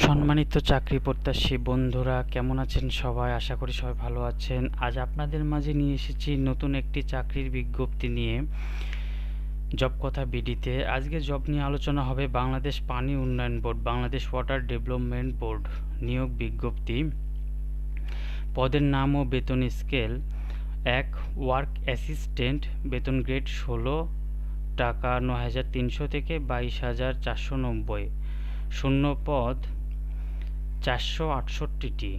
সম্মানিত চাকরি প্রত্যাশী বন্ধুরা, কেমন আছেন সবাই? আশা করি সবাই ভালো আছেন। আজ আপনাদের মাঝে নিয়ে এসেছি নতুন একটি চাকরির বিজ্ঞপ্তি নিয়ে, জব কথা বিডিতে। আজকে জব নিয়ে আলোচনা হবে বাংলাদেশ পানি উন্নয়ন board, Bangladesh water development board নিয়োগ বিজ্ঞপ্তি। পদের নাম ও বেতন স্কেল: 1 ওয়ার্ক অ্যাসিস্ট্যান্ট, বেতন গ্রেড 16 টাকা 9,300 থেকে 22,490। শূন্য পদ 468টি।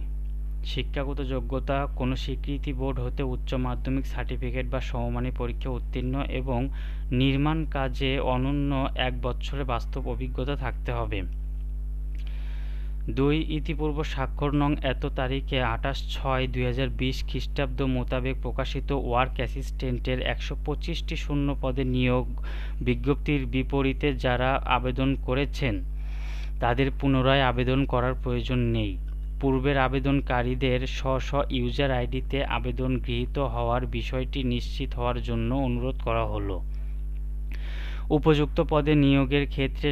শিক্ষাগত যোগ্যতা: কোনো স্বীকৃতি বোর্ড হতে উচ্চ মাধ্যমিক সার্টিফিকেট বা সমমানী পরীক্ষা উত্তীর্ণ এবং নির্মাণ কাজে অনন্য 1 বছরের বাস্তব অভিজ্ঞতা থাকতে হবে। 2 ইতিপূর্ব স্বাক্ষর নং এত তারিখে 28/6/2020 খ্রিস্টাব্দ মোতাবেক প্রকাশিত ওয়ার্ক অ্যাসিস্ট্যান্টের 125টি শূন্য পদে নিয়োগ বিজ্ঞপ্তির বিপরীতে যারা আবেদন করেছেন তাদের পুনরায় আবেদন করার প্রয়োজন নেই। পূর্বের আবেদনকারীদের স্ব ইউজার আইডিতে আবেদন গৃহীত হওয়ার বিষয়টি নিশ্চিত হওয়ার জন্য অনুরোধ করা হলো। উপযুক্ত পদে নিয়োগের ক্ষেত্রে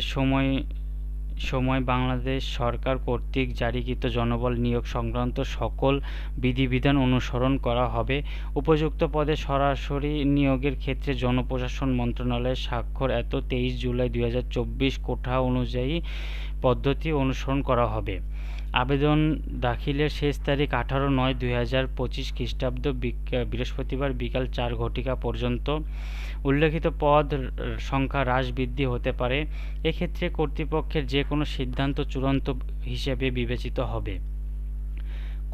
সময় বাংলাদেশ সরকার কর্তৃক জারিকৃত জনবল নিয়োগ সংক্রান্ত সকল বিধিবিধান অনুসরণ করা হবে। উপযুক্ত পদে সরাসরি নিয়োগের ক্ষেত্রে জনপ্রশাসন মন্ত্রণালয়ের স্বাক্ষর এত 23 জুলাই 2024 কোঠা অনুযায়ী পদ্ধতি অনুসরণ করা হবে। আবেদন দাখিলের শেষ তারিখ 18/9/2025 খ্রিস্টাব্দ বৃহস্পতিবার বিকাল 4 ঘটিকা পর্যন্ত। উল্লেখিত পদ সংখ্যা হ্রাস বৃদ্ধি হতে পারে। এক্ষেত্রে কর্তৃপক্ষের যে কোনো সিদ্ধান্ত চূড়ান্ত হিসেবে বিবেচিত হবে।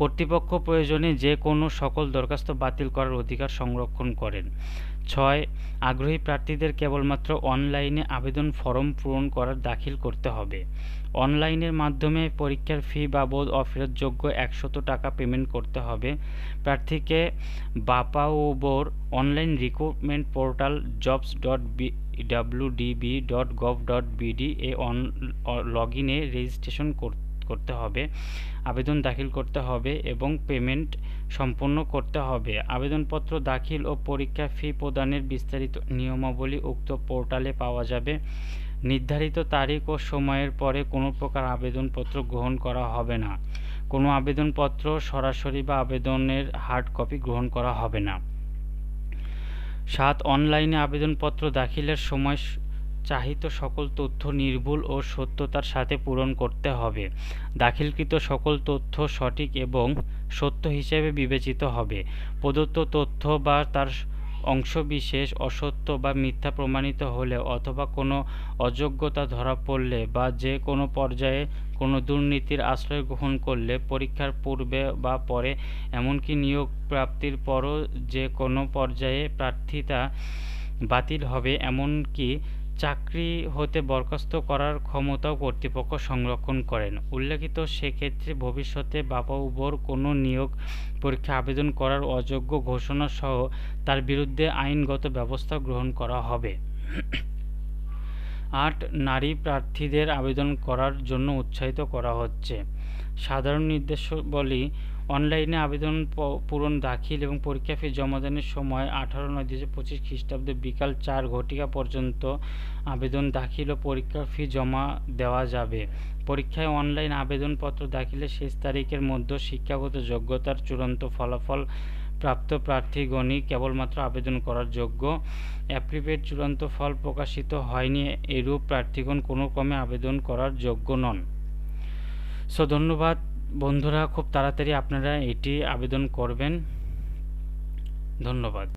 কর্তৃপক্ষ প্রয়োজনে যে কোনো সকল দরখাস্ত বাতিল করার অধিকার সংরক্ষণ করেন। 6 আগ্রহী প্রার্থীদের কেবলমাত্র অনলাইনে আবেদন ফরম পূরণ করার দাখিল করতে হবে। অনলাইনের মাধ্যমে পরীক্ষার ফি বাবদ অফেরতযোগ্য 100 টাকা পেমেন্ট করতে হবে। প্রার্থীকে বাপাউবোর অনলাইন রিক্রুটমেন্ট পোর্টাল jobs.wdb.gov.bd এ লগইনে রেজিস্ট্রেশন করতে হবে, আবেদন দাখিল করতে হবে এবং পেমেন্ট সম্পন্ন করতে হবে। আবেদনপত্র দাখিল ও পরীক্ষা ফি প্রদানের বিস্তারিত নিয়মাবলী উক্ত পোর্টালে পাওয়া যাবে। নির্ধারিত তারিখ ও সময়ের পরে কোনো প্রকার আবেদনপত্র গ্রহণ করা হবে না। কোনো আবেদনপত্র সরাসরি বা আবেদনের হার্ড কপি গ্রহণ করা হবে না। 7 অনলাইনে আবেদনপত্র দাখিলের সময় চাহিত সকল তথ্য নির্ভুল ও সত্যতার সাথে পূরণ করতে হবে। দাখিলকৃত সকল তথ্য সঠিক এবং সত্য হিসেবে বিবেচিত হবে। প্রদত্ত তথ্য বা তার অংশবিশেষ অসত্য বা মিথ্যা প্রমাণিত হলে অথবা কোনো অযোগ্যতা ধরা পড়লে বা যে কোনো পর্যায়ে কোনো দুর্নীতির আশ্রয় গ্রহণ করলে পরীক্ষার পূর্বে বা পরে, এমনকি নিয়োগ প্রাপ্তির পরও যে কোনো পর্যায়ে প্রার্থিতা বাতিল হবে, এমনকি চাকরি হতে বরখাস্ত করার ক্ষমতাও কর্তৃপক্ষ সংরক্ষণ করেন। উল্লেখিত সেক্ষেত্রে ভবিষ্যতে বাপাউবোর কোনো নিয়োগ পরীক্ষা আবেদন করার অযোগ্য ঘোষণা সহ তার বিরুদ্ধে আইনগত ব্যবস্থা গ্রহণ করা হবে। 8 নারী প্রার্থীদের আবেদন করার জন্য উৎসাহিত করা হচ্ছে। সাধারণ নির্দেশাবলী: অনলাইনে আবেদন পূরণ, দাখিল এবং পরীক্ষা ফি জমাদানের সময় 18/9/2025 খ্রিস্টাব্দে বিকাল 4 ঘটিকা পর্যন্ত আবেদন দাখিল ও পরীক্ষার ফি জমা দেওয়া যাবে। পরীক্ষায় অনলাইন আবেদনপত্র দাখিলের শেষ তারিখের মধ্যে শিক্ষাগত যোগ্যতার চূড়ান্ত ফলাফল প্রাপ্ত প্রার্থীগণই কেবলমাত্র আবেদন করার যোগ্য। অ্যাপ্লিকেট চূড়ান্ত ফল প্রকাশিত হয়নি এরূপ প্রার্থীগণ কোনো ক্রমে আবেদন করার যোগ্য নন। ধন্যবাদ বন্ধুরা, খুব তাড়াতাড়ি আপনারা এটি আবেদন করবেন। ধন্যবাদ।